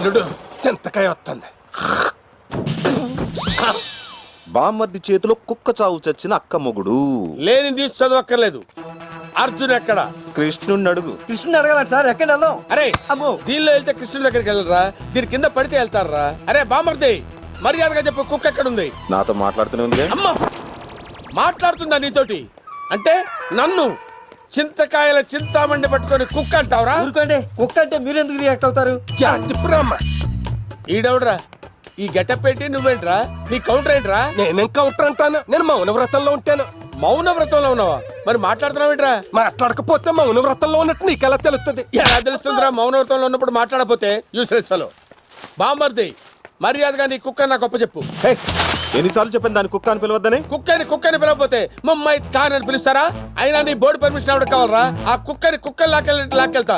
అల్లుడు చింతకాయ వస్తుంది. బామ్మర్ది చేతిలో కుక్క చావు చచ్చిన అక్క మొగుడు. లేని న్యూస్ చదవక్కర్లేదు. అర్జున్ ఎక్కడ? కృష్ణుణ్ణి అడుగు. కృష్ణుని అడగాలంట సార్, ఎక్కడ వెళ్దాం? అరే అమ్మో. దీనిలో వెళ్తే కృష్ణుడి దగ్గరికి వెళ్ళరా, దీని కింద పడితే వెళ్తారా? అరే బామర్ది, మర్యాదగా చెప్పు, కుక్క ఎక్కడుంది? నాతో మాట్లాడుతూనే ఉంది. అమ్మ మాట్లాడుతుందా నీతోటి? అంటే నన్ను చింతకాయల చింతామండి పట్టుకొని కుక్క అంటావురా? ఊరుకోండి, కుక్క అంటే మీరు ఎందుకు రియాక్ట్ అవుతారు? తిప్పురామ్మ. ఈడెవడ్రా? ఈ గెటప్ ఏంటి? నువ్వేంట్రా? నీ కౌంటర్ ఏంట్రా? నేనేం కౌంటర్ అంటాను, నేను మౌన వ్రతంలో ఉంటాను. మౌన వ్రతంలో ఉన్నావా? మరి మాట్లాడుతున్నావేంట్రా? మాట్లాడకపోతే మౌన వ్రతంలో ఉన్నట్టు నీకెలా తెలుస్తుంది? ఎలా తెలుస్తుందిరా మౌన వ్రతంలో ఉన్నప్పుడు మాట్లాడకపోతే? Useless fellow. బామర్ది, మర్యాదగా నీ కుక్క నాకు అప్పచెప్పు. హే, ఎన్నిసార్లు చెప్పాను దాని కుక్క అని పిలవద్దని? కుక్కని పిలవకపోతే ముమ్మాయి ఖాన్ అని పిలుస్తారా? అయినా నీ బోర్డు పర్మిషన్ ఎవరికి కావాలరా? ఆ కుక్కని లాక్కెళ్తా.